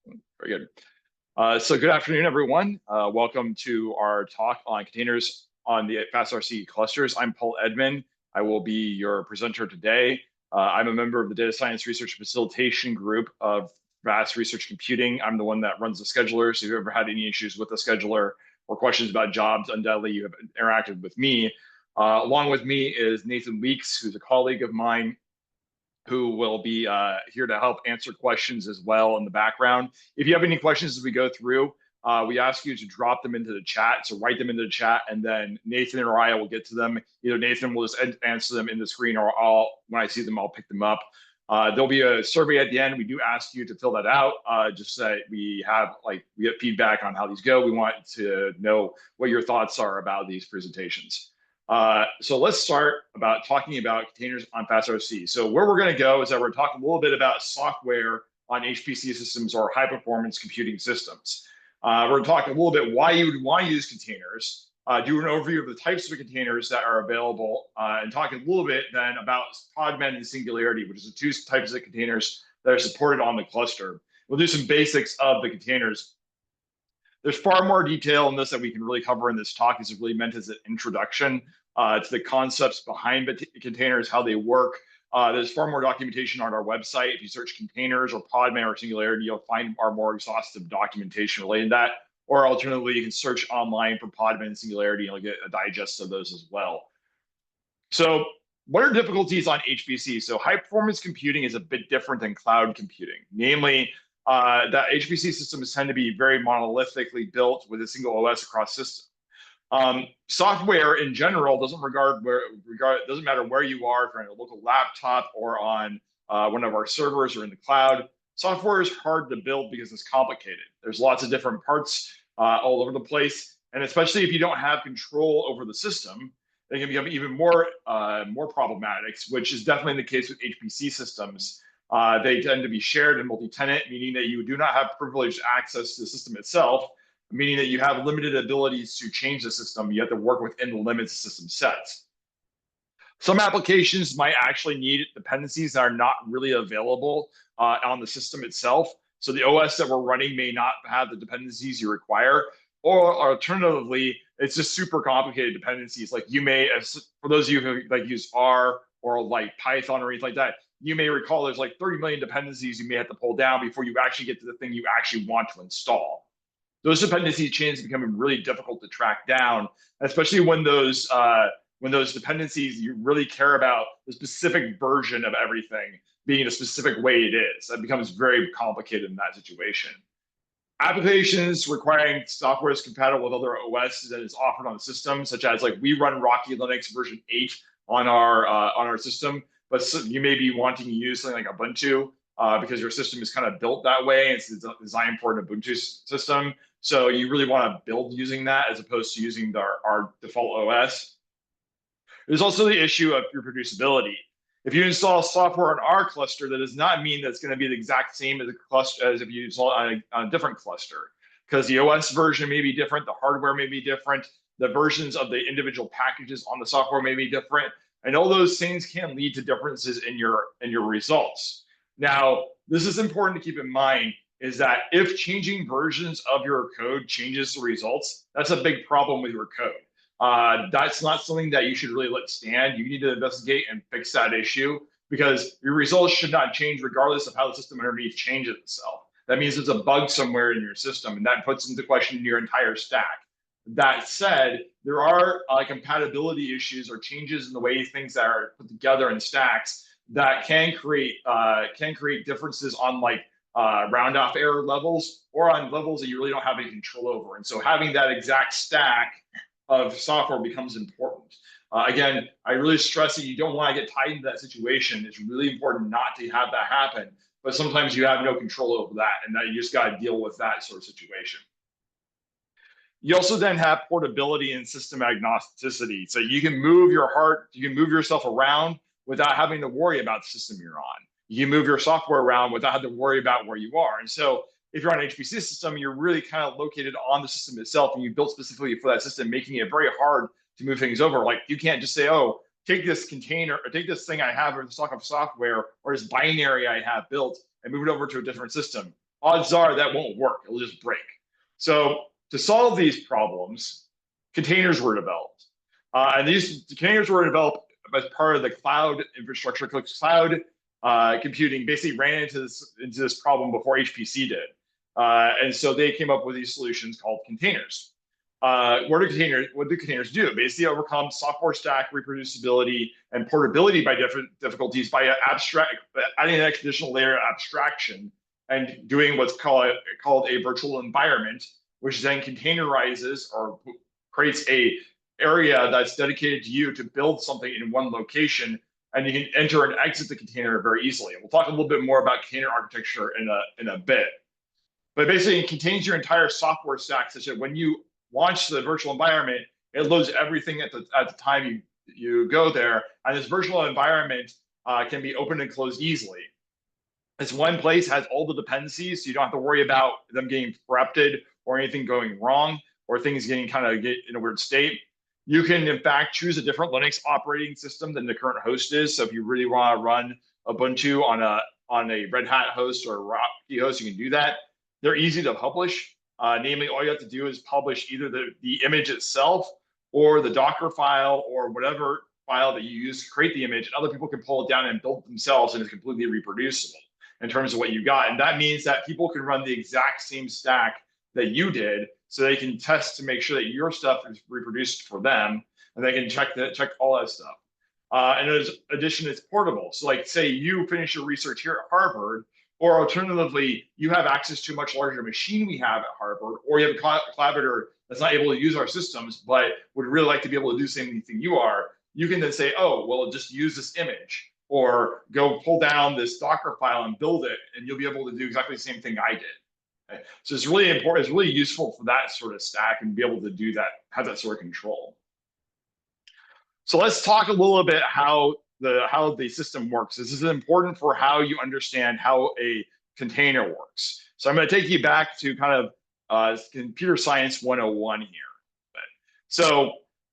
Very good. So good afternoon, everyone. Welcome to our talk on containers on the FASRC clusters. I'm Paul Edmond. I will be your presenter today. I'm a member of the Data Science Research Facilitation Group of Vast Research Computing. I'm the one that runs the scheduler. So if you've ever had any issues with the scheduler or questions about jobs, undoubtedly you have interacted with me. Along with me is Nathan Weeks, who's a colleague of mine, who will be here to help answer questions as well in the background. If you have any questions as we go through, we ask you to drop them into the chat. So write them into the chat, and then Nathan or I will get to them. Either Nathan will just answer them in the screen, or when I see them, I'll pick them up. There'll be a survey at the end. We do ask you to fill that out, just so that we get feedback on how these go. We want to know what your thoughts are about these presentations. So let's start about talking about containers on FASRC. So where we're going to go is that we're talking a little bit about software on HPC systems or high performance computing systems. We're going to talk a little bit why you would want to use containers, do an overview of the types of containers that are available, and talk a little bit then about Podman and Singularity, which is the two types of containers that are supported on the cluster. We'll do some basics of the containers. There's far more detail in this that we can really cover in this talk. It's really meant as an introduction to the concepts behind containers, how they work. There's far more documentation on our website. If you search containers or Podman or Singularity, you'll find our more exhaustive documentation related to that. Or alternatively, you can search online for Podman and Singularity and you'll get a digest of those as well. So what are difficulties on HPC? So high performance computing is a bit different than cloud computing. Namely, that HPC systems tend to be very monolithically built with a single OS across systems. Software in general doesn't doesn't matter where you are, if you're on a local laptop or on one of our servers or in the cloud. Software is hard to build because it's complicated. There's lots of different parts all over the place, and especially if you don't have control over the system, they can become even more problematic, which is definitely the case with HPC systems. They tend to be shared and multi-tenant, meaning that you do not have privileged access to the system itself, meaning that you have limited abilities to change the system. You have to work within the limits the system sets. Some applications might actually need dependencies that are not really available on the system itself. So the OS that we're running may not have the dependencies you require. Or alternatively, it's just super complicated dependencies. Like you may, for those of you who like use R or like Python or anything like that, you may recall there's like 30 million dependencies you may have to pull down before you actually get to the thing you actually want to install. Those dependency chains become really difficult to track down, especially when those dependencies, you really care about the specific version of everything being a specific way it is. That becomes very complicated in that situation. Applications requiring software is compatible with other OS that is offered on the system, such as like we run Rocky Linux version 8 on our system, but you may be wanting to use something like Ubuntu because your system is kind of built that way. It's designed for an Ubuntu system. So you really want to build using that as opposed to using our default OS. There's also the issue of reproducibility. If you install software on our cluster, that does not mean that it's going to be the exact same as if you install it on a different cluster, because the OS version may be different, the hardware may be different, the versions of the individual packages on the software may be different, and all those things can lead to differences in your results. Now, this is important to keep in mind, is that if changing versions of your code changes the results, that's a big problem with your code. That's not something that you should really let stand. You need to investigate and fix that issue because your results should not change regardless of how the system underneath changes itself. That means there's a bug somewhere in your system, and that puts into question your entire stack. That said, there are compatibility issues or changes in the way things that are put together in stacks that can create differences on round off error levels or on levels that you really don't have any control over. And so having that exact stack of software becomes important. Again, I really stress that you don't want to get tied into that situation. It's really important not to have that happen, but sometimes you have no control over that, and that you just got to deal with that sort of situation. You also then have portability and system agnosticity. So you can move yourself around without having to worry about the system you're on. You can move your software around without having to worry about where you are. And so if you're on an HPC system, you're really kind of located on the system itself, and you built specifically for that system, making it very hard to move things over. Like you can't just say, oh, take this container or take this thing I have or the stock of software or this binary I have built and move it over to a different system. odds are that won't work. It'll just break. So to solve these problems, containers were developed. And these containers were developed as part of the cloud infrastructure. Cloud computing basically ran into this problem before HPC did. And so they came up with these solutions called containers. What do containers do? Basically overcome software stack reproducibility and portability by different difficulties by adding an additional layer of abstraction and doing what's called a virtual environment, which then containerizes or creates a area that's dedicated to you to build something in one location, and you can enter and exit the container very easily. We'll talk a little bit more about container architecture in a bit. But basically, it contains your entire software stack such that when you launch the virtual environment, it loads everything at the time you go there. And this virtual environment can be opened and closed easily. This one place has all the dependencies, so you don't have to worry about them getting corrupted or anything going wrong or things getting in a weird state. You can, in fact, choose a different Linux operating system than the current host is. So if you really want to run Ubuntu on a Red Hat host or a Rocky host, you can do that. They're easy to publish. Namely, all you have to do is publish either the image itself or the Docker file or whatever file that you use to create the image. And other people can pull it down and build it themselves, and it's completely reproducible in terms of what you got. And that means that people can run the exact same stack that you did, so they can test to make sure that your stuff is reproduced for them, and they can check all that stuff. And in addition, it's portable. So like, say you finish your research here at Harvard, or alternatively, you have access to a much larger machine we have at Harvard, or you have a collaborator that's not able to use our systems, but would really like to be able to do the same thing you are. You can then say, oh, well, just use this image, or go pull down this Docker file and build it, and you'll be able to do exactly the same thing I did. Okay? So it's really important. It's really useful for that sort of stack and be able to do that, have that sort of control. So let's talk a little bit how the system works. This is important for how you understand how a container works. So I'm going to take you back to kind of computer science 101 here. So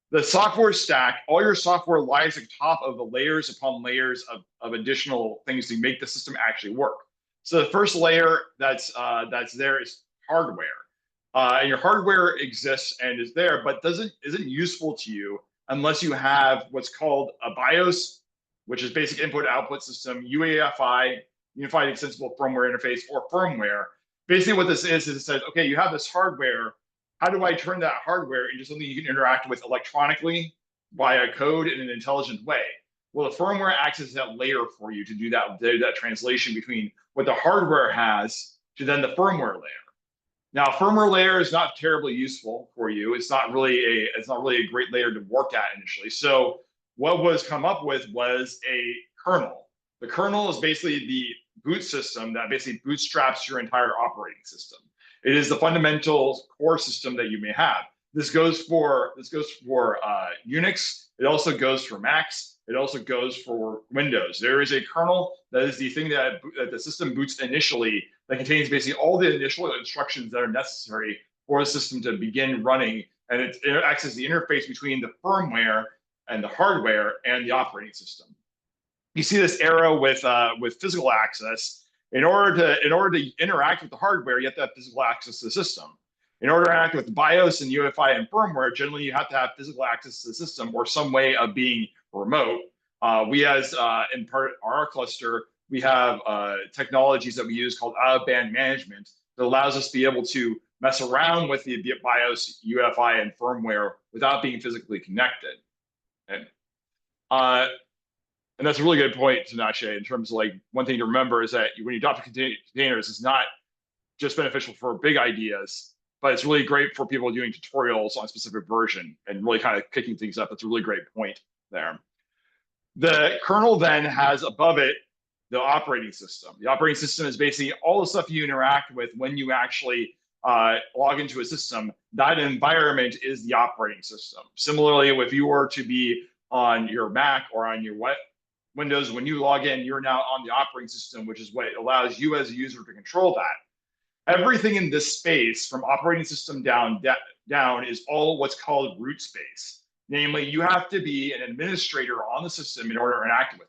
the software stack, all your software lies at the top of the layers upon layers of additional things to make the system actually work. So the first layer that's there is hardware. And your hardware exists and is there, but isn't useful to you unless you have what's called a BIOS, which is basic input-output system, UEFI, Unified Extensible Firmware Interface, or firmware. Basically what this is it says, okay, you have this hardware. How do I turn that hardware into something you can interact with electronically via code in an intelligent way? Well, the firmware acts as that layer for you to do that translation between what the hardware has to then the firmware layer. Now, firmware layer is not terribly useful for you. It's not really a great layer to work at initially. So what was come up with was a kernel. The kernel is basically the boot system that basically bootstraps your entire operating system. It is the fundamental core system that you may have. This goes for Unix. It also goes for Macs. It also goes for Windows. There is a kernel that is the thing that the system boots initially that contains basically all the initial instructions that are necessary for the system to begin running. And it acts as the interface between the firmware and the hardware and the operating system. You see this arrow with physical access. In order to interact with the hardware, you have to have physical access to the system. In order to interact with BIOS and UEFI and firmware, generally you have to have physical access to the system or some way of being remote. We in part our cluster, we have technologies that we use called out-of-band management that allows us to be able to mess around with the BIOS, UEFI, and firmware without being physically connected. Okay? And that's a really good point, Tinashe, in terms of like one thing to remember is that when you adopt containers, it's not just beneficial for big ideas, but it's really great for people doing tutorials on a specific version and really kind of kicking things up. That's a really great point there. The kernel then has above it the operating system. The operating system is basically all the stuff you interact with when you actually log into a system. That environment is the operating system. Similarly, if you were to be on your Mac or on your Windows, when you log in, you're now on the operating system, which is what allows you as a user to control that. Everything in this space, from operating system down is all what's called root space. Namely, you have to be an administrator on the system in order to interact with it.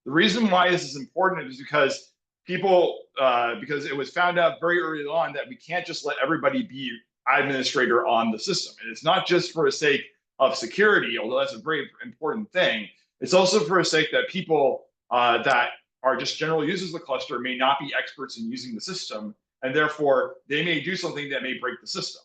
The reason why this is important is because people, because it was found out very early on that we can't just let everybody be administrator on the system. And it's not just for the sake of security, although that's a very important thing. It's also for the sake that people that are just general users of the cluster may not be experts in using the system, and therefore they may do something that may break the system.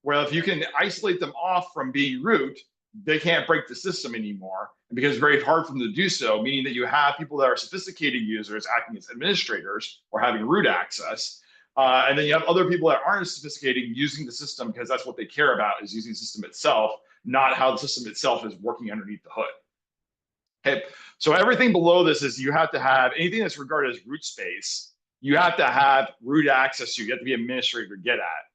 Well, if you can isolate them off from being root, they can't break the system anymore, and because it's very hard for them to do so, meaning that you have people that are sophisticated users acting as administrators or having root access, and then you have other people that aren't as sophisticated using the system because that's what they care about, is using the system itself, not how the system itself is working underneath the hood. Okay, so everything below this is you have to have anything that's regarded as root space, you have to have root access to, you have to be an administrator to get at.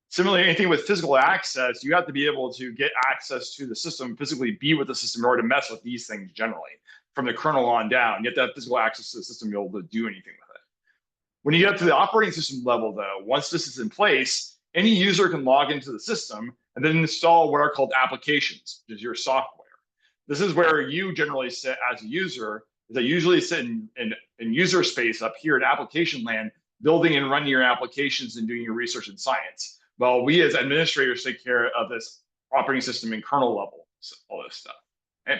Similarly, anything with physical access, you have to be able to get access to the system, physically be with the system in order to mess with these things generally. From the kernel on down, you have to have physical access to the system to be able to do anything with it. When you get to the operating system level, though, once this is in place, any user can log into the system and then install what are called applications, which is your software. This is where you generally sit as a user, is that usually sit in user space up here in application land, building and running your applications and doing your research and science. Well, we as administrators take care of this operating system and kernel level, so all this stuff. Okay.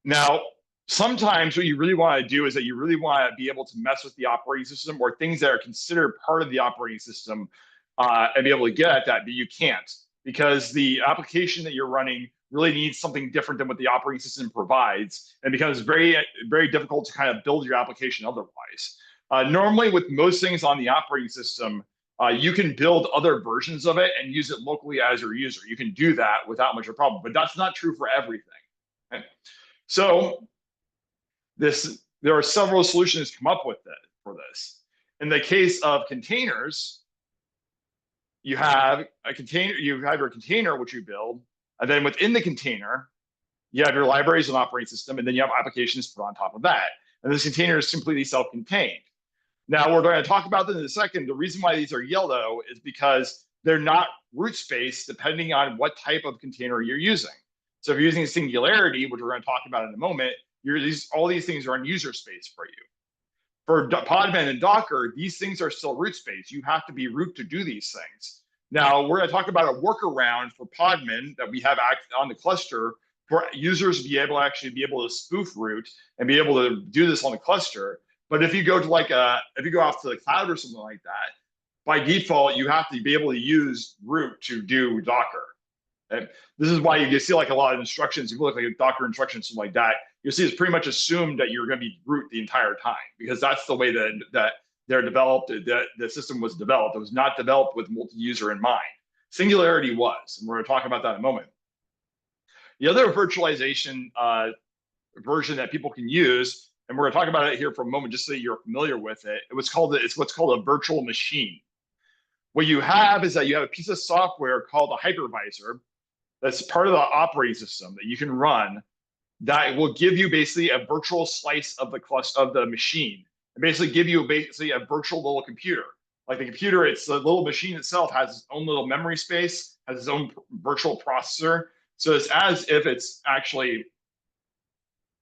Now, sometimes what you really want to do is that you really want to be able to mess with the operating system or things that are considered part of the operating system and be able to get at that, but you can't, because the application that you're running really needs something different than what the operating system provides, and becomes very, very difficult to kind of build your application otherwise. Normally, with most things on the operating system, you can build other versions of it and use it locally as your user. You can do that without much of a problem, but that's not true for everything. Okay? So there are several solutions come up with it for this. In the case of containers, you have a container, you have your container, which you build, and then within the container, you have your libraries and operating system, and then you have applications put on top of that. And this container is completely self-contained. Now, we're going to talk about that in a second. The reason why these are yellow is because they're not root space depending on what type of container you're using. So if you're using Singularity, which we're going to talk about in a moment, all these things are in user space for you. For Podman and Docker, these things are still root space. You have to be root to do these things. Now, we're going to talk about a workaround for Podman that we have on the cluster for users to be able to spoof root and be able to do this on the cluster. But if you go to if you go off to the cloud or something like that, by default, you have to be able to use root to do Docker. And this is why you see like a lot of instructions. If you look like a Docker instruction, something like that, you'll see it's pretty much assumed that you're going to be root the entire time, because that's the way that they're developed, that the system was developed. It was not developed with multi-user in mind. Singularity was, and we're going to talk about that in a moment. The other virtualization version that people can use, and we're going to talk about it here for a moment just so that you're familiar with it, it's what's called a virtual machine. What you have is that you have a piece of software called a hypervisor that's part of the operating system that you can run that will give you basically a virtual slice of the cluster of the machine, and basically give you basically a virtual little computer. Like the computer, it's the little machine itself has its own little memory space, has its own virtual processor. So it's as if it's actually,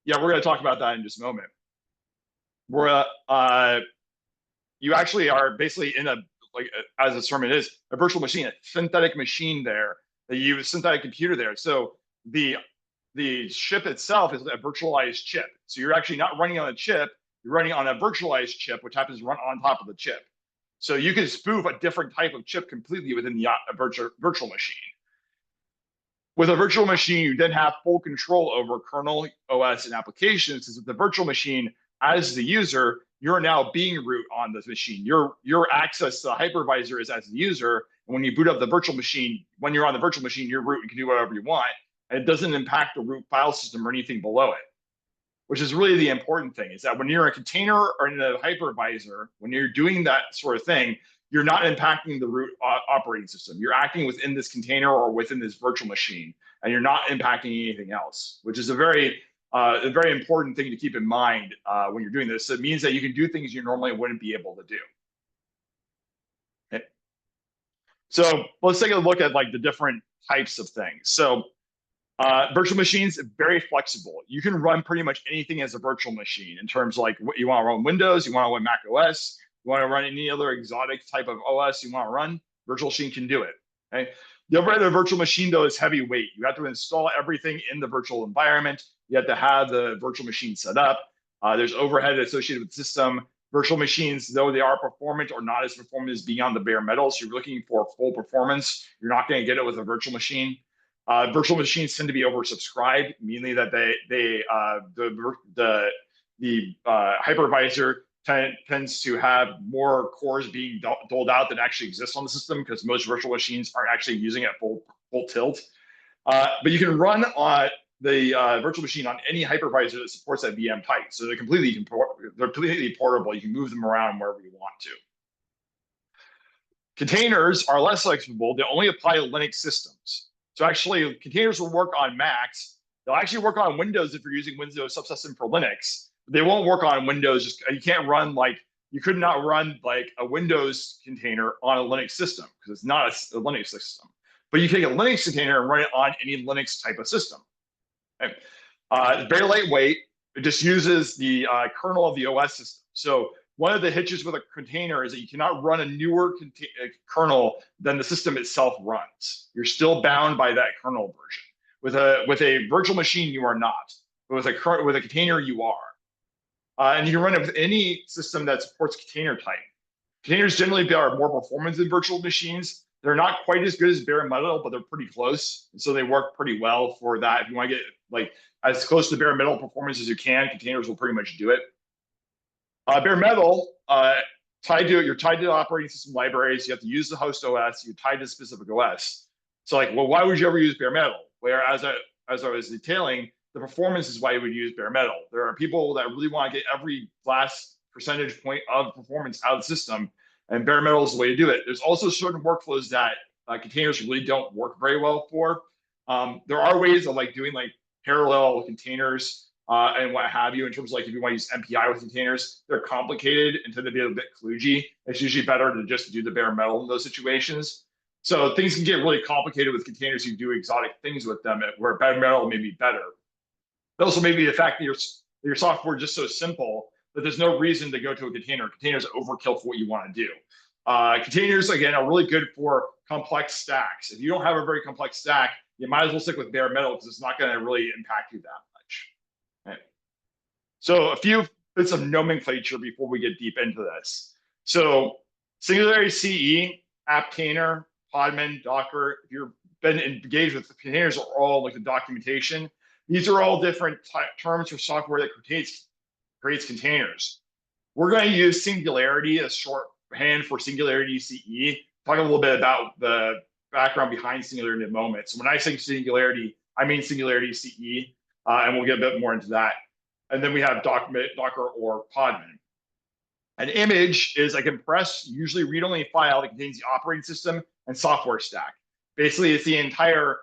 yeah, we're going to talk about that in just a moment. Where you actually are basically in as the term it is, a virtual machine, a synthetic machine there, that you use synthetic computer there. So the chip itself is a virtualized chip. So you're actually not running on a chip, you're running on a virtualized chip, which happens to run on top of the chip. So you can spoof a different type of chip completely within the virtual machine. With a virtual machine, you then have full control over kernel, OS, and applications. Because with the virtual machine, as the user, you're now being root on this machine. Your access to the hypervisor is as the user. And when you boot up the virtual machine, when you're on the virtual machine, you're root, you can do whatever you want. And it doesn't impact the root file system or anything below it, which is really the important thing, is that when you're in a container or in a hypervisor, when you're doing that sort of thing, you're not impacting the root operating system. You're acting within this container or within this virtual machine, and you're not impacting anything else, which is a very important thing to keep in mind when you're doing this. So it means that you can do things you normally wouldn't be able to do. So let's take a look at like the different types of things. So Virtual machines, very flexible. You can run pretty much anything as a virtual machine in terms of like what you want to run Windows, you want to run Mac OS, you want to run any other exotic type of OS you want to run, virtual machine can do it. Okay? The overhead of a virtual machine, though, is heavyweight. You have to install everything in the virtual environment. You have to have the virtual machine set up. There's overhead associated with the system. Virtual machines, though they are performant, are not as performant as being on the bare metal. So you're looking for full performance. You're not going to get it with a virtual machine. Virtual machines tend to be oversubscribed, meaning that the hypervisor tends to have more cores being doled out than actually exists on the system because most virtual machines aren't actually using it full tilt. But you can run on the virtual machine on any hypervisor that supports that VM type. So they're completely portable. You can move them around wherever you want to. Containers are less flexible. They only apply to Linux systems. So actually, containers will work on Macs. They'll actually work on Windows if you're using Windows subsystem for Linux. They won't work on Windows. You can't run you could not run like a Windows container on a Linux system because it's not a Linux system. But you take a Linux container and run it on any Linux type of system. Okay. It's very lightweight. It just uses the kernel of the OS system. So one of the hitches with a container is that you cannot run a newer kernel than the system itself runs. You're still bound by that kernel version. With a virtual machine, you are not. But with a container, you are. And you can run it with any system that supports container type. Containers generally are more performant than virtual machines. They're not quite as good as bare metal, but they're pretty close. And so they work pretty well for that. If you want to get like as close to bare metal performance as you can, containers will pretty much do it. Bare metal, you're tied to the operating system libraries. You have to use the host OS. You're tied to specific OS. So like, well, why would you ever use bare metal? Whereas as I was detailing, the performance is why you would use bare metal. There are people that really want to get every last percentage point of performance out of the system, and bare metal is the way to do it. There's also certain workflows that containers really don't work very well for. There are ways of doing parallel containers and what have you in terms of if you want to use MPI with containers. They're complicated and tend to be a bit kludgy. It's usually better to just do the bare metal in those situations. So things can get really complicated with containers. You do exotic things with them where bare metal may be better. Also, maybe the fact that your software is just so simple that there's no reason to go to a container. Containers are overkill for what you want to do. Containers, again, are really good for complex stacks. If you don't have a very complex stack, you might as well stick with bare metal because it's not going to really impact you that much. Okay. So a few bits of nomenclature before we get deep into this. So SingularityCE, Apptainer, Podman, Docker, if you've been engaged with the containers, are all the documentation. These are all different terms for software that creates containers. We're going to use Singularity as shorthand for SingularityCE. Talk a little bit about the background behind Singularity in a moment. So when I say Singularity, I mean SingularityCE, and we'll get a bit more into that. And then we have Docker or Podman. An image is a compressed, usually read-only file that contains the operating system and software stack. Basically, it's the entire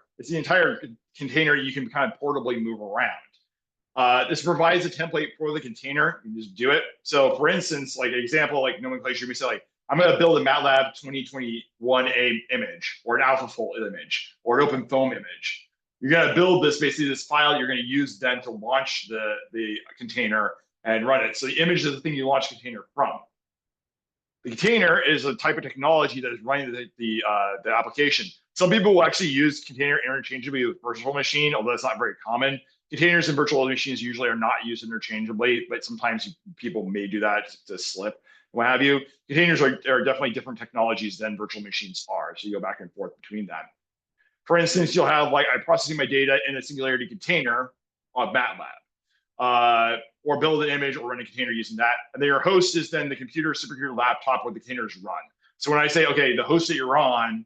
container you can kind of portably move around. This provides a template for the container. You can just do it. So for instance, an example, nomenclature, we say I'm going to build a MATLAB 2021A image or an AlphaFold image or an OpenFOAM image. You're going to build this file you're going to use then to launch the container and run it. So the image is the thing you launch the container from. The container is a type of technology that is running the application. Some people will actually use container interchangeably with virtual machine, although that's not very common. Containers and virtual machines usually are not used interchangeably, but sometimes people may do that to slip, what have you. Containers are definitely different technologies than virtual machines are, so you go back and forth between them. For instance, you'll have I'm processing my data in a Singularity container on MATLAB, or build an image or run a container using that. And then your host is then the supercomputer laptop where the containers run. So when I say, okay, the host that you're on,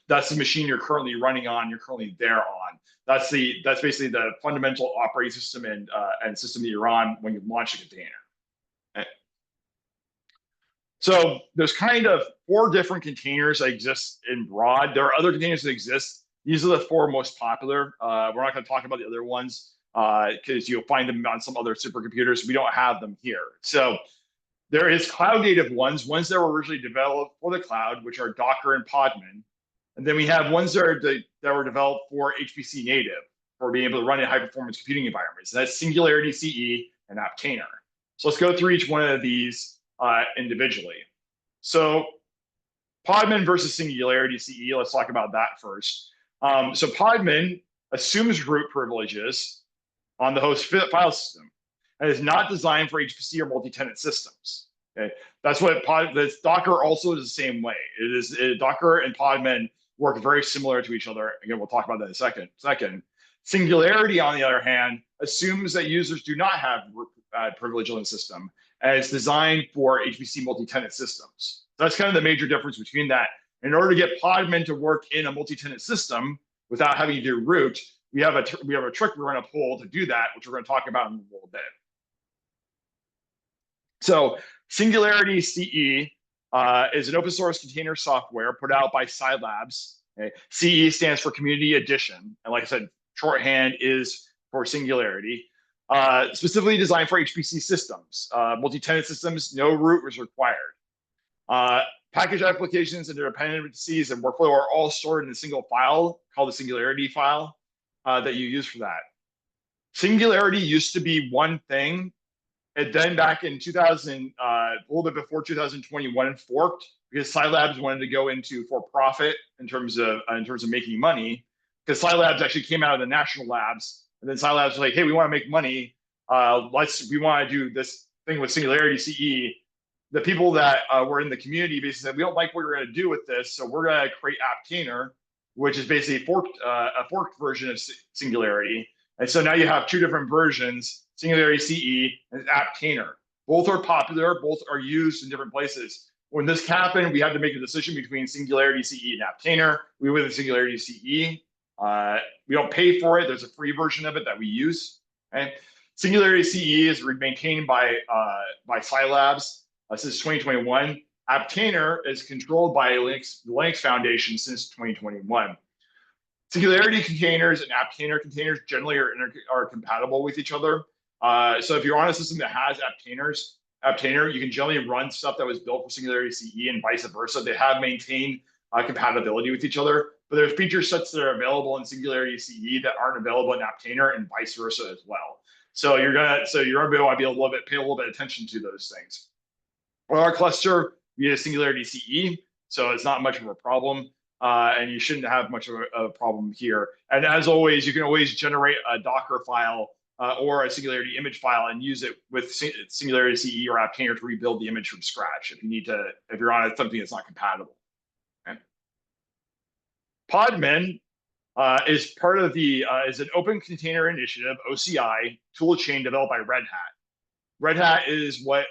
that's the machine you're currently running on, you're currently there on. That's basically the fundamental operating system and system that you're on when you launch a container. Okay. So there's kind of 4 different containers that exist in broad. There are other containers that exist. These are the 4 most popular. We're not going to talk about the other ones because you'll find them on some other supercomputers. We don't have them here. So there is cloud native ones that were originally developed for the cloud, which are Docker and Podman. And then we have ones that were developed for HPC native. for being able to run in high-performance computing environments. And that's SingularityCE and Aptainer. So let's go through each one of these individually. So Podman versus SingularityCE, let's talk about that first. So Podman assumes root privileges on the host file system and is not designed for HPC or multi-tenant systems. Okay, that's what Docker also is the same way. Docker and Podman work very similar to each other. Again, we'll talk about that in a second. Singularity, on the other hand, assumes that users do not have privilege on the system, and it's designed for HPC multi-tenant systems. So that's kind of the major difference between that. In order to get Podman to work in a multi-tenant system without having to do root, we have a trick we're going to pull to do that, which we're going to talk about in a little bit. So SingularityCE is an open source container software put out by Scilabs. Okay? CE stands for Community Edition, and like I said, shorthand is for Singularity. Specifically designed for HPC systems. Multi-tenant systems, no root is required. Package applications and dependencies and workflow are all stored in a single file called the Singularity file that you use for that. Singularity used to be one thing, and then back in 2000, a little bit before 2021, forked because Scilabs wanted to go into for-profit in terms of making money. Because Scilabs actually came out of the national labs, and then Scilabs was like, "Hey, we want to make money. We want to do this thing with SingularityCE." The people that were in the community basically said, "We don't like what we're going to do with this, so we're going to create Aptainer, which is basically a forked version of Singularity." And so now you have two different versions, SingularityCE and Aptainer. Both are popular, both are used in different places. When this happened, we had to make a decision between SingularityCE and Aptainer. We went with SingularityCE. We don't pay for it. There's a free version of it that we use. Okay? SingularityCE is maintained by Scilabs since 2021. Aptainer is controlled by the Linux Foundation since 2021. Singularity containers and Aptainer containers generally are compatible with each other. So if you're on a system that has Aptainer, you can generally run stuff that was built for SingularityCE and vice versa. They have maintained compatibility with each other, but there's feature sets that are available in SingularityCE that aren't available in Aptainer and vice versa as well. So you're gonna want to pay a little bit of attention to those things. On our cluster, we use SingularityCE, so it's not much of a problem. And you shouldn't have much of a problem here. And as always, you can always generate a Docker file or a Singularity image file and use it with SingularityCE or Aptainer to rebuild the image from scratch if you're on something that's not compatible. Okay. Podman is part of is an open container initiative, OCI, toolchain developed by Red Hat. Red Hat is what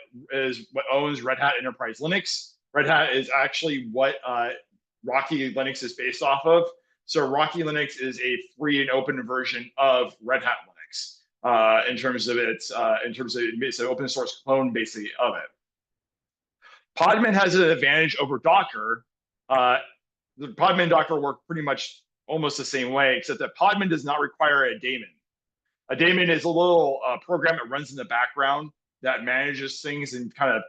owns Red Hat Enterprise Linux. Red Hat is actually what Rocky Linux is based off of. So Rocky Linux is a free and open version of Red Hat Linux in terms of it's an open source clone basically of it. Podman has an advantage over Docker. The Podman and Docker work pretty much almost the same way, except that Podman does not require a daemon. A daemon is a little program that runs in the background that manages things and kind of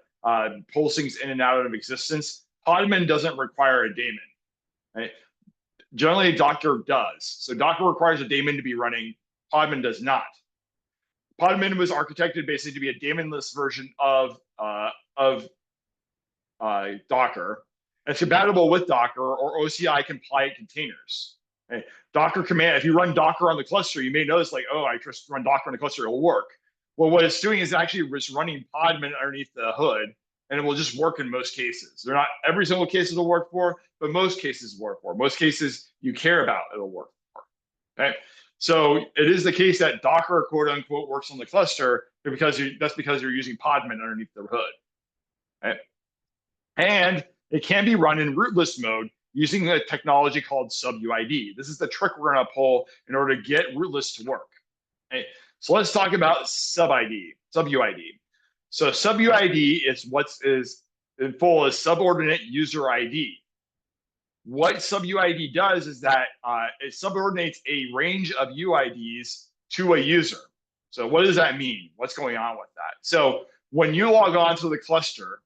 pulls things in and out of existence. Podman doesn't require a daemon. Right? Generally, Docker does. So Docker requires a daemon to be running. Podman does not. Podman was architected basically to be a daemonless version of Docker. And it's compatible with Docker or OCI compliant containers. Okay? Docker command, if you run Docker on the cluster, you may notice like, oh, I just run Docker on the cluster, it'll work. Well, what it's doing is actually just running Podman underneath the hood, and it will just work in most cases. They're not every single case it'll work for, but most cases work for. Most cases you care about, it'll work for. Okay? So it is the case that Docker, quote unquote, works on the cluster that's because you're using Podman underneath the hood. Okay? And it can be run in rootless mode using a technology called sub-UID. This is the trick we're going to pull in order to get rootless to work. Okay? So let's talk about sub-UID. So sub-UID is in full is subordinate user ID. What sub-UID does is that it subordinates a range of UIDs to a user. So what does that mean? What's going on with that? So when you log on to the cluster,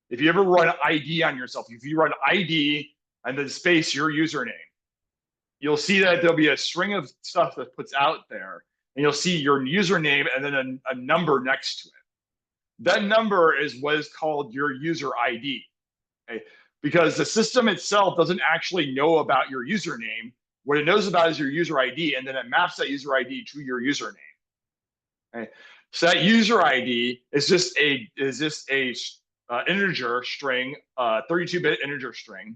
if you ever run ID on yourself, if you run ID and then space your username, you'll see that there'll be a string of stuff that puts out there, and you'll see your username and then a number next to it. That number is what is called your user ID, okay? Because the system itself doesn't actually know about your username. What it knows about is your user ID, and then it maps that user ID to your username. Okay? So that user ID is just a integer string, 32-bit integer string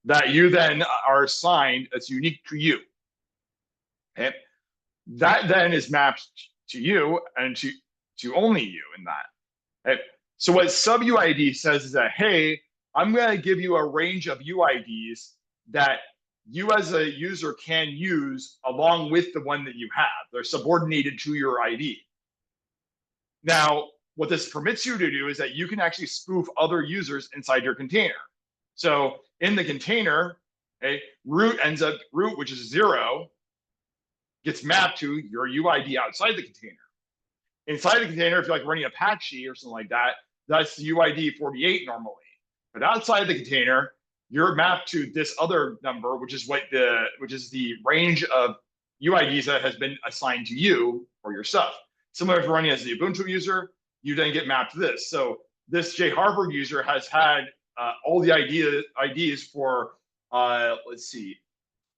that you then are assigned that's unique to you. Okay? That then is mapped to you and to only you in that. Okay? So what sub-UID says is that, hey, I'm going to give you a range of UIDs that you as a user can use along with the one that you have. They're subordinated to your ID. Now, what this permits you to do is that you can actually spoof other users inside your container. So in the container, okay, root, which is 0, gets mapped to your UID outside the container. Inside the container, if you're like running Apache or something like that, that's the UID 48 normally. But outside the container, you're mapped to this other number, which is the range of UIDs that has been assigned to you for your stuff. Similar if you're running as the Ubuntu user, you then get mapped to this. So this J Harvard user has had all the IDs for let's see,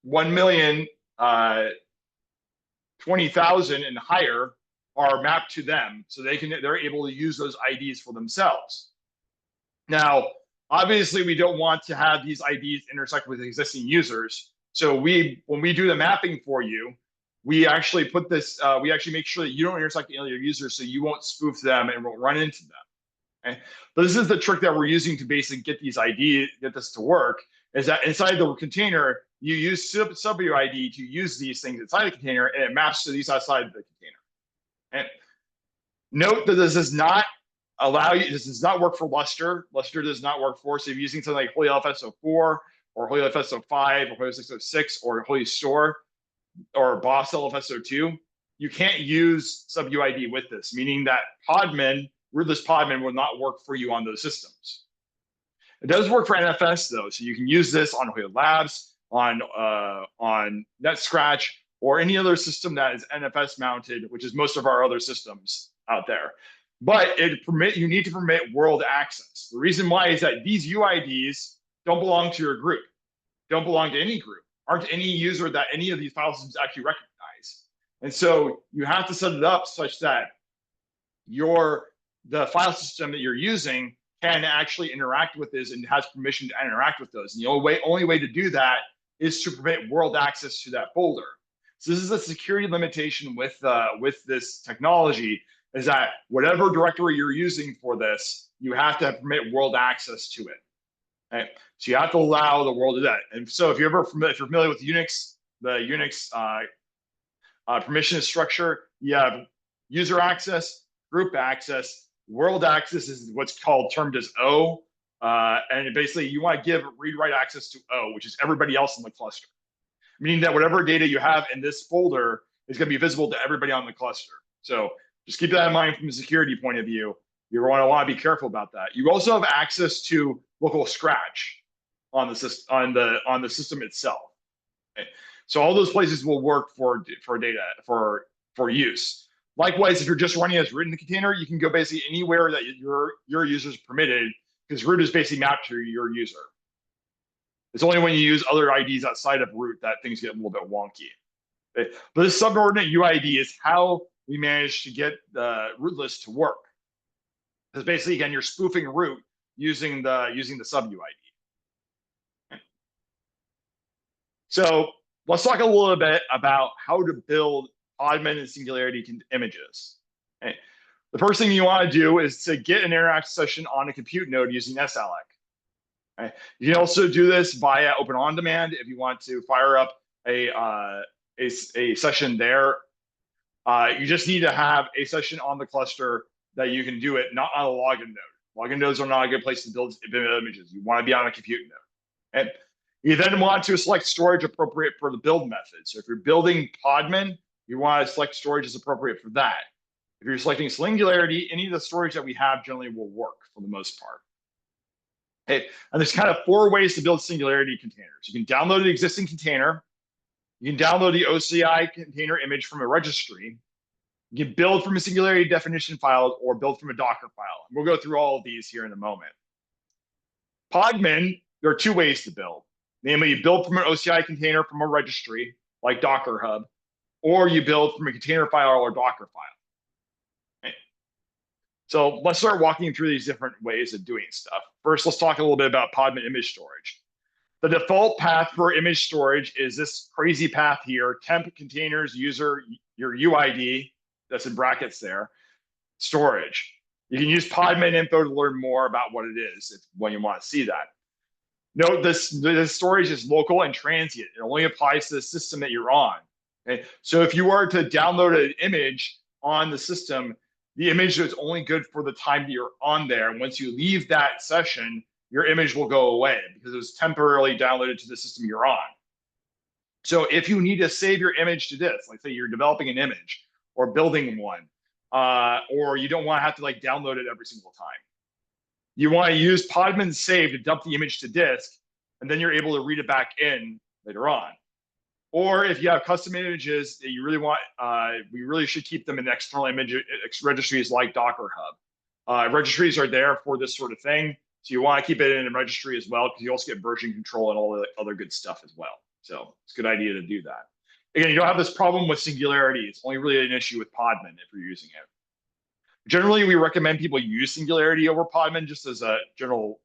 1,020,000 and higher are mapped to them, so they're able to use those IDs for themselves. Now, obviously, we don't want to have these IDs intersect with existing users. So when we do the mapping for you, we actually put this, we actually make sure that you don't intersect with any other users, so you won't spoof them and won't run into them. Okay? But this is the trick that we're using to basically get these IDs, get this to work, is that inside the container, you use sub-UID to use these things inside the container, and it maps to these outside the container. And note that this does not this does not work for Lustre. Lustre does not work for, so if you're using something like HolyLFS 04 or HolyLFS 05 or HolyLFS or HolyStore or Boss LFS 02, you can't use sub-UID with this, meaning that Podman, rootless Podman, will not work for you on those systems. It does work for NFS though, so you can use this on Holy Labs, on NetScratch, or any other system that is NFS mounted, which is most of our other systems out there. But you need to permit world access. The reason why is that these UIDs don't belong to your group, don't belong to any group, aren't any user that any of these file systems actually recognize. And so you have to set it up such that the file system that you're using can actually interact with this and has permission to interact with those. And the only way to do that is to permit world access to that folder. So this is a security limitation with this technology, is that whatever directory you're using for this, you have to permit world access to it. Okay? So you have to allow the world to do that. And so if you're familiar with Unix, the Unix permission structure, you have user access, group access, world access is what's termed as O. And basically you want to give read-write access to O, which is everybody else in the cluster. Meaning that whatever data you have in this folder is going to be visible to everybody on the cluster. So just keep that in mind from a security point of view. You're going to want to be careful about that. You also have access to local scratch on the system itself. Okay? So all those places will work for data for use. Likewise, if you're just running as root in the container, you can go basically anywhere that your user is permitted, because root is basically mapped to your user. It's only when you use other IDs outside of root that things get a little bit wonky. Okay? But this subordinate UID is how we managed to get the rootless to work. Because basically, again, you're spoofing root using the sub-UID. Okay? So let's talk a little bit about how to build Podman and Singularity images. Okay? The first thing you want to do is to get an interactive session on a compute node using SALEC. Okay? You can also do this via Open On Demand if you want to fire up a session there. You just need to have a session on the cluster that you can do it, not on a login node. Login nodes are not a good place to build images. You want to be on a compute node. And you then want to select storage appropriate for the build method. So if you're building Podman, you want to select storage as appropriate for that. If you're selecting Singularity, any of the storage that we have generally will work for the most part. Okay, and there's kind of 4 ways to build Singularity containers. You can download an existing container, You can download the OCI container image from a registry. You can build from a Singularity definition file or build from a Docker file. We'll go through all of these here in a moment. Podman, there are two ways to build. Namely, you build from an OCI container from a registry, like Docker Hub, or you build from a container file or Docker file. Okay. So let's start walking through these different ways of doing stuff. First, let's talk a little bit about Podman image storage. The default path for image storage is this crazy path here: temp containers user, your UID, that's in brackets there, storage. You can use Podman info to learn more about what it is when you want to see that. Note this storage is local and transient. It only applies to the system that you're on. Okay? So if you were to download an image on the system, the image is only good for the time that you're on there. And once you leave that session, your image will go away because it was temporarily downloaded to the system you're on. So if you need to save your image to disk, like say you're developing an image or building one, or you don't want to have to like download it every single time, you want to use Podman save to dump the image to disk, and then you're able to read it back in later on. Or if you have custom images that you really want, we really should keep them in external image registries like Docker Hub. Registries are there for this sort of thing. So you want to keep it in a registry as well, because you also get version control and all the other good stuff as well. So it's a good idea to do that. Again, you don't have this problem with Singularity. It's only really an issue with Podman if you're using it. Generally, we recommend people use Singularity over Podman just as a general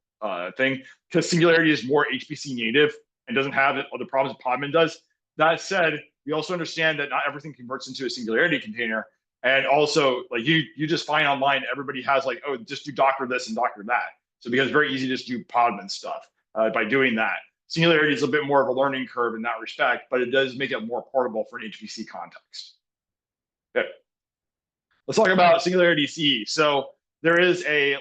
thing, because Singularity is more HPC native and doesn't have the problems Podman does. That said, we also understand that not everything converts into a Singularity container. And also, like you just find online, everybody has like, oh, just do Docker this and Docker that. So it becomes very easy to just do Podman stuff by doing that. Singularity is a bit more of a learning curve in that respect, but it does make it more portable for an HPC context. Okay. Let's talk about SingularityCE. So there is a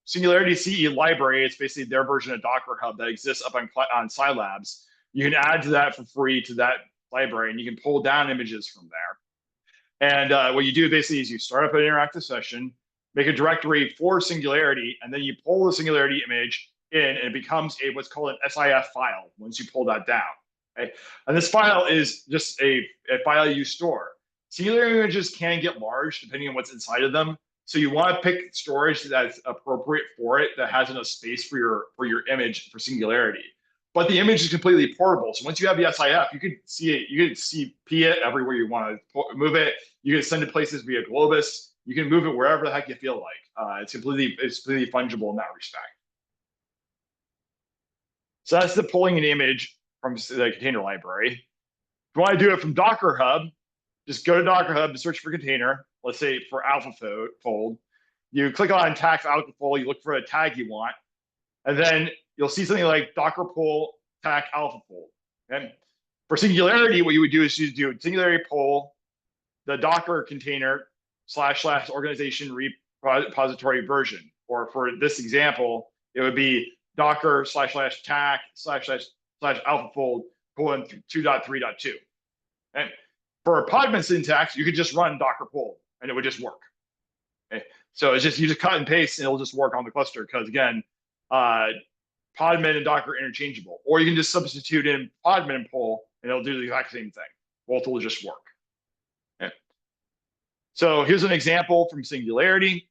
SingularityCE library. It's basically their version of Docker Hub that exists up on Scilabs. You can add to that for free to that library, and you can pull down images from there. And what you do basically is you start up an interactive session, make a directory for Singularity, and then you pull the Singularity image in, and it becomes what's called an SIF file once you pull that down. Okay? And this file is just a file you store. Singularity images can get large depending on what's inside of them. So you want to pick storage that's appropriate for it, that has enough space for your image for Singularity. But the image is completely portable. So once you have the SIF, you can see it, you can CP it everywhere you want to move it. You can send it places via Globus. You can move it wherever the heck you feel like. It's completely fungible in that respect. So that's the pulling an image from the container library. If you want to do it from Docker Hub, just go to Docker Hub and search for container. Let's say for AlphaFold. You click on tag AlphaFold. You look for a tag you want, and then you'll see something like Docker pull tag AlphaFold. And for Singularity, what you would do is you do Singularity pull the Docker container / organization repository version. Or for this example, it would be Docker / tag / AlphaFold : 2.3.2. And for a Podman syntax, you could just run Docker pull and it would just work. Okay? So it's just, you just cut and paste and it'll just work on the cluster, because again, Podman and Docker are interchangeable. Or you can just substitute in Podman pull and it'll do the exact same thing. Both will just work. Okay? So here's an example from Singularity.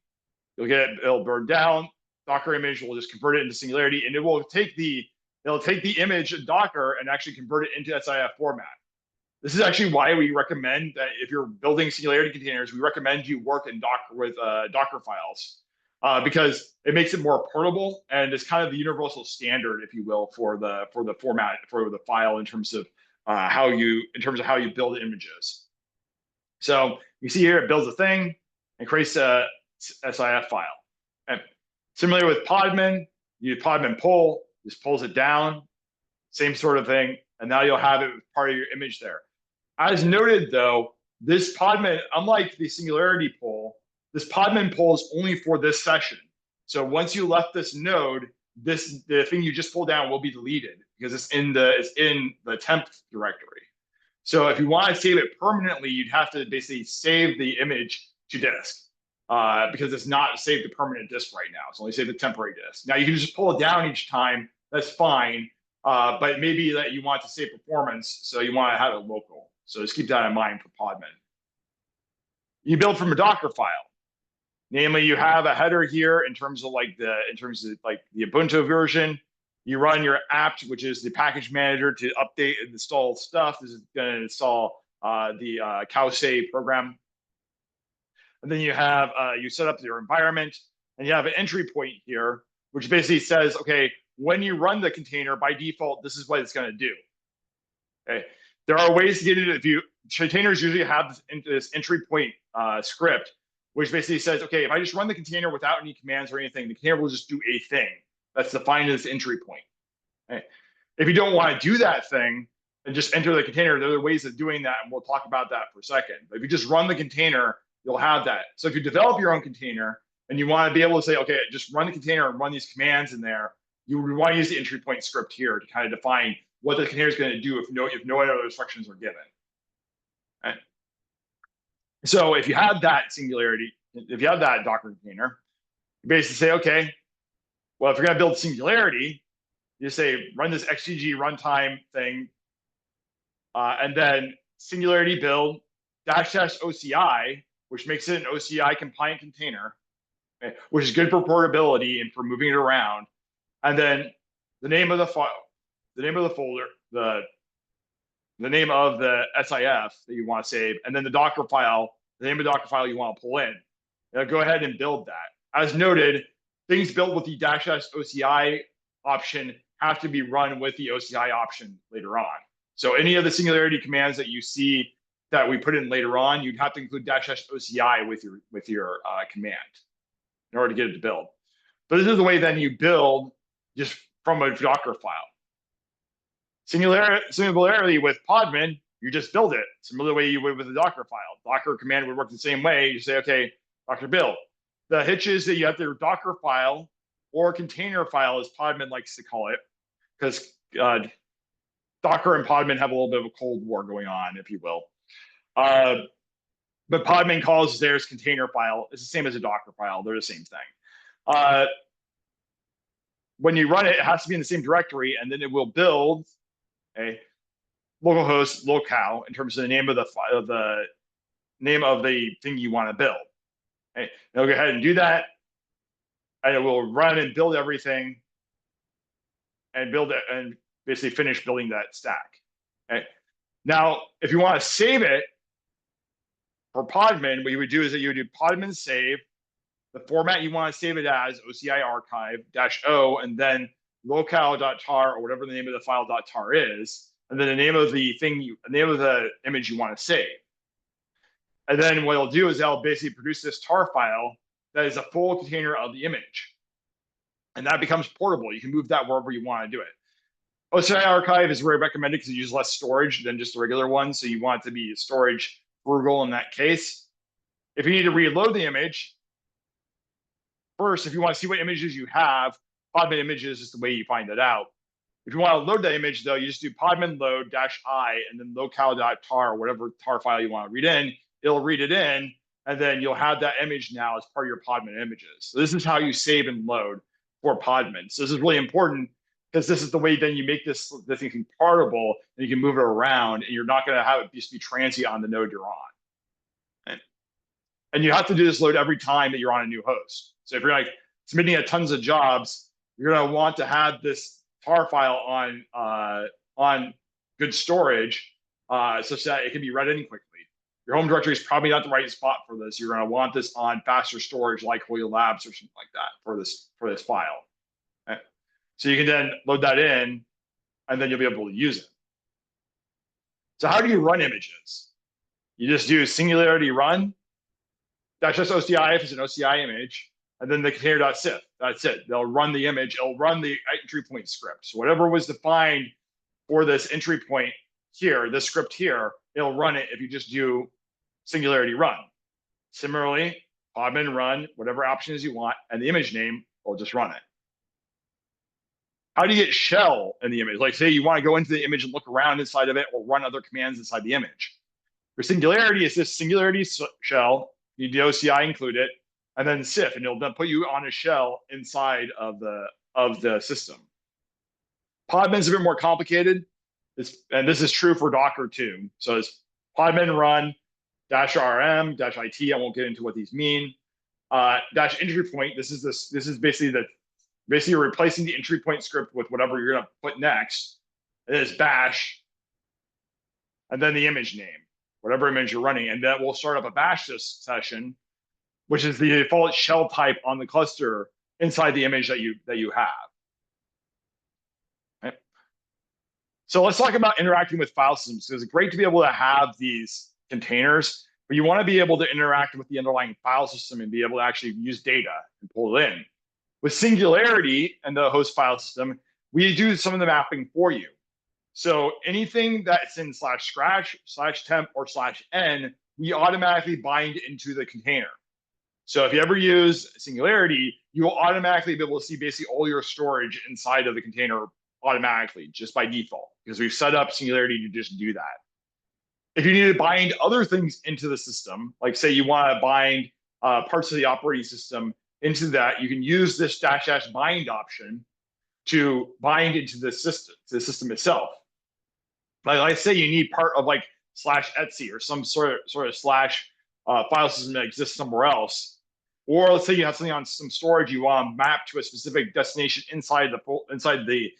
You'll get it, it'll burn down. Docker image will just convert it into Singularity, and it will take the image in Docker and actually convert it into SIF format. This is actually why we recommend that if you're building Singularity containers, we recommend you work in Docker with Docker files, because it makes it more portable, and it's kind of the universal standard, if you will, for the format for the file in terms of how you build images. So you see here, it builds a thing and creates a SIF file. And similarly with Podman, you do Podman pull, just pulls it down, same sort of thing, and now you'll have it part of your image there. As noted, though, this Podman, unlike the Singularity pull, this Podman pull is only for this session. So once you left this node, the thing you just pulled down will be deleted because it's in the temp directory. So if you want to save it permanently, you'd have to basically save the image to disk, because it's not saved to permanent disk right now. It's only saved to temporary disk. Now you can just pull it down each time. That's fine. but maybe that you want to save performance, so you want to have it local. So just keep that in mind for Podman. You build from a Docker file. Namely, you have a header here in terms of like the Ubuntu version. You run your apt, which is the package manager, to update and install stuff. This is going to install the cowsay program. And then you have you set up your environment, and you have an entry point here, which basically says, okay, when you run the container, by default, this is what it's going to do. Okay, there are ways to get it. If you containers usually have this entry point script, which basically says, okay, if I just run the container without any commands or anything, the container will just do a thing that's defined as entry point. Okay. If you don't want to do that thing and just enter the container, there are ways of doing that, and we'll talk about that for a second. But if you just run the container, you'll have that. So if you develop your own container and you want to be able to say, okay, just run the container and run these commands in there, you would want to use the entry point script here to kind of define what the container is going to do if no other instructions are given. Right? So if you have that Singularity, if you have that Docker container, you basically say, okay, well, if you're going to build Singularity, you say run this XGG runtime thing, and then Singularity build --OCI, which makes it an OCI compliant container, okay, which is good for portability and for moving it around. And then the name of the file, the name of the folder, the name of the SIF that you want to save, and then the Docker file, the name of the Docker file you want to pull in. Now go ahead and build that. As noted, things built with the --OCI option have to be run with the OCI option later on. So any of the Singularity commands that you see that we put in later on, you'd have to include --OCI with your command in order to get it to build. But this is the way then you build just from a Docker file. Similarly with Podman, you just build it similar the way you would with a Docker file. Docker command would work the same way. You say, okay, Docker build. The hitch is that you have the Docker file or container file, as Podman likes to call it, because Docker and Podman have a little bit of a Cold War going on, if you will. But Podman calls theirs container file. It's the same as a Docker file. They're the same thing. When you run it, it has to be in the same directory, and then it will build a localhost locale in terms of the name of the name of the thing you want to build. Okay, it'll go ahead and do that, and it will run and build everything, and build it, and basically finish building that stack. Okay. Now, if you want to save it for Podman, what you would do is that you would do Podman save, the format you want to save it as, OCI archive -o, and then locale.tar, or whatever the name of the file .tar is, and then the name of the name of the image you want to save. And then what it'll do is it'll basically produce this tar file that is a full container of the image. And that becomes portable. You can move that wherever you want to do it. OCI archive is very recommended because it uses less storage than just the regular one. So you want it to be storage frugal in that case. If you need to reload the image, first, if you want to see what images you have, Podman images is the way you find that out. If you want to load that image, though, you just do podman load -I and then locale.tar, whatever tar file you want to read in. It'll read it in, and then you'll have that image now as part of your Podman images. So this is how you save and load for Podman. So this is really important because this is the way then you make this thing portable, and you can move it around, and you're not going to have it just be transient on the node you're on. And you have to do this load every time that you're on a new host. So if you're like submitting a tons of jobs, you're going to want to have this tar file on good storage such that it can be read in quickly. Your home directory is probably not the right spot for this. You're going to want this on faster storage like Hoya Labs or something like that for this file. Okay. So you can then load that in, and then you'll be able to use it. So how do you run images? You just do Singularity run -OCI if it's an OCI image, and then the container.sif. That's it. They'll run the image. It'll run the entry point script. So whatever was defined for this entry point here, this script here, it'll run it if you just do Singularity run. Similarly, Podman run, whatever options you want, and the image name will just run it. How do you get shell in the image? Like say you want to go into the image and look around inside of it, or run other commands inside the image. For Singularity, it's this Singularity shell. You do OCI include it, and then SIF, and it'll then put you on a shell inside of the system. Podman's a bit more complicated. And this is true for Docker too. So it's Podman run -rm -it. I won't get into what these mean. Dash entry point. This is basically you're replacing the entry point script with whatever you're gonna put next. It is bash, and then the image name, whatever image you're running, and that will start up a bash session, which is the default shell type on the cluster inside the image that you have. Okay. So let's talk about interacting with file systems, because it's great to be able to have these containers, but you want to be able to interact with the underlying file system and be able to actually use data and pull it in. With Singularity and the host file system, we do some of the mapping for you. So anything that's in /scratch, /temp, or /n, we automatically bind into the container. So if you ever use Singularity, you will automatically be able to see basically all your storage inside of the container automatically, just by default, because we've set up Singularity to just do that. If you need to bind other things into the system, like say you want to bind parts of the operating system into that, you can use this -- bind option to bind into the system itself. Like I say, you need part of like /etc or some sort of slash file system that exists somewhere else. Or let's say you have something on some storage you want to map to a specific destination inside the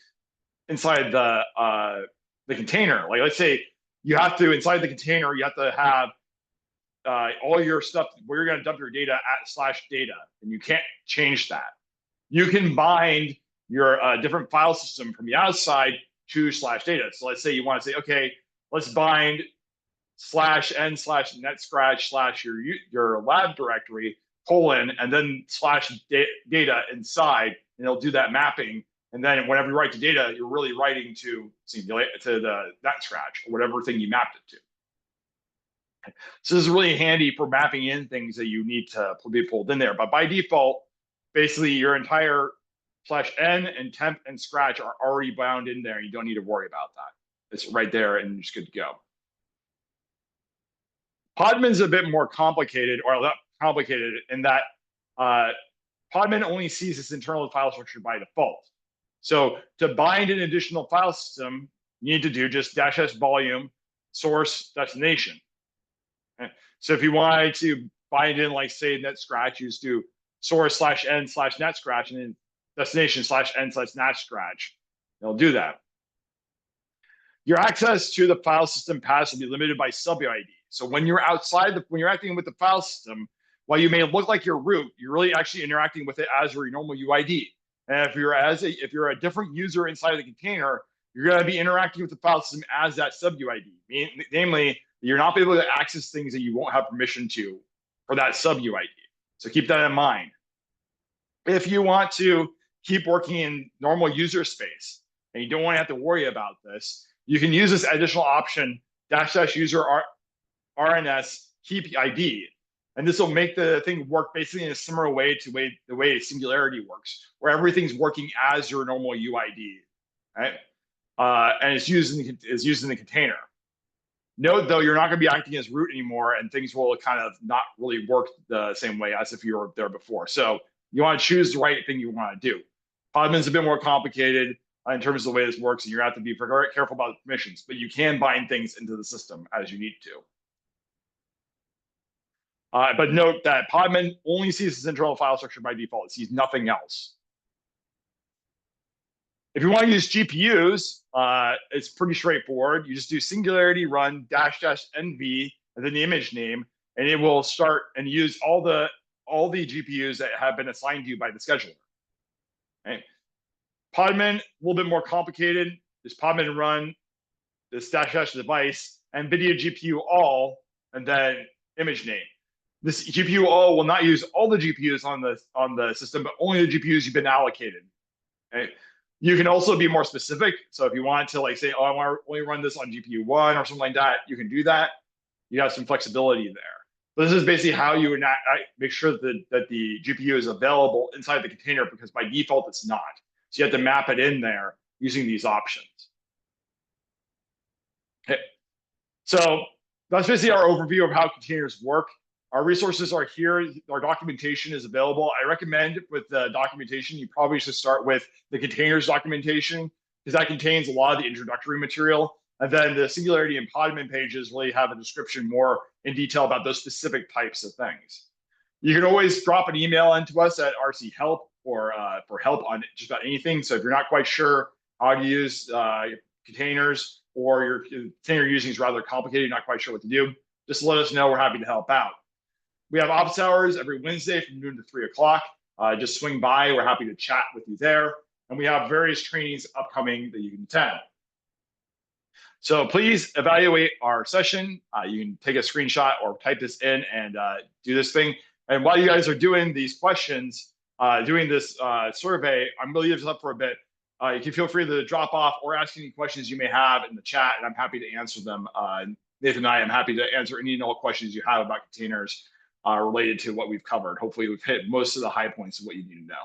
container. Like let's say you have to, inside the container, you have to have all your stuff where you're going to dump your data at /data, and you can't change that. You can bind your different file system from the outside to /data. So let's say you want to say, okay, let's bind /n/netscratch/ your lab directory : and then /data inside, and it'll do that mapping. And then whenever you write to data, you're really writing to the netscratch or whatever thing you mapped it to. So this is really handy for mapping in things that you need to be pulled in there. But by default, basically your entire /n and temp and scratch are already bound in there. You don't need to worry about that. It's right there and it's good to go. Podman's a bit more complicated, or not complicated, in that Podman only sees this internal file structure by default. So to bind an additional file system, you need to do just -s volume source destination. Okay. So if you wanted to bind in, like say netscratch, you just do source /n/netscratch and then destination /n/netscratch. It'll do that. Your access to the file system paths will be limited by sub-UID. So when you're when you're acting with the file system, while you may look like your root, you're really actually interacting with it as your normal UID. And if you're a different user inside of the container, you're going to be interacting with the file system as that sub-UID. Namely, you're not able to access things that you won't have permission to for that sub-UID. So keep that in mind. If you want to keep working in normal user space and you don't want to have to worry about this, you can use this additional option --user RNS keep ID. And this will make the thing work basically in a similar way to the way Singularity works, where everything's working as your normal UID, right? And it's used in the container. Note though, you're not going to be acting as root anymore, and things will kind of not really work the same way as if you were there before. So you want to choose the right thing you want to do. Podman's a bit more complicated in terms of the way this works, and you have to be very careful about the permissions, but you can bind things into the system as you need to. But note that Podman only sees this internal file structure by default. It sees nothing else. If you want to use GPUs, it's pretty straightforward. You just do Singularity run --nv and then the image name, and it will start and use all the GPUs that have been assigned to you by the scheduler. Okay. Podman, a little bit more complicated. This Podman run this -- device, NVIDIA GPU all, and then image name. This GPU all will not use all the GPUs on the system, but only the GPUs you've been allocated. Okay. You can also be more specific. So if you want to like say, oh, I want to only run this on GPU 1 or something like that, you can do that. You have some flexibility there. But this is basically how you would make sure that the GPU is available inside the container, because by default it's not. So you have to map it in there using these options. Okay. So that's basically our overview of how containers work. Our resources are here. Our documentation is available. I recommend with the documentation, you probably should start with the containers documentation, because that contains a lot of the introductory material. And then the Singularity and Podman pages really have a description more in detail about those specific types of things. You can always drop an email into us at RC Help or for help on just about anything. So if you're not quite sure how to use containers, or your container using is rather complicated, you're not quite sure what to do, just let us know. We're happy to help out. We have office hours every Wednesday from noon to 3 o'clock. Just swing by. We're happy to chat with you there. And we have various trainings upcoming that you can attend. So please evaluate our session. You can take a screenshot or type this in and do this thing. And while you guys are doing these questions, doing this survey, I'm going to leave this up for a bit. You can feel free to drop off or ask any questions you may have in the chat, and I'm happy to answer them. Nathan and I am happy to answer any and all questions you have about containers related to what we've covered. Hopefully, we've hit most of the high points of what you need to know.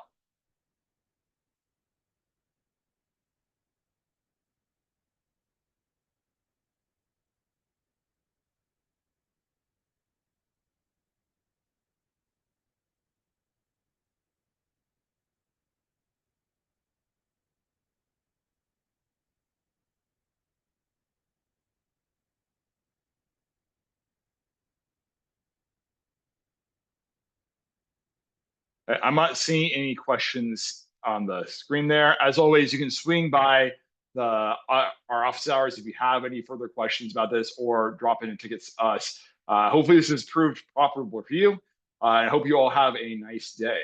I'm not seeing any questions on the screen there. As always, you can swing by our office hours if you have any further questions about this, or drop in and tickets us. Hopefully this has proved profitable for you. I hope you all have a nice day.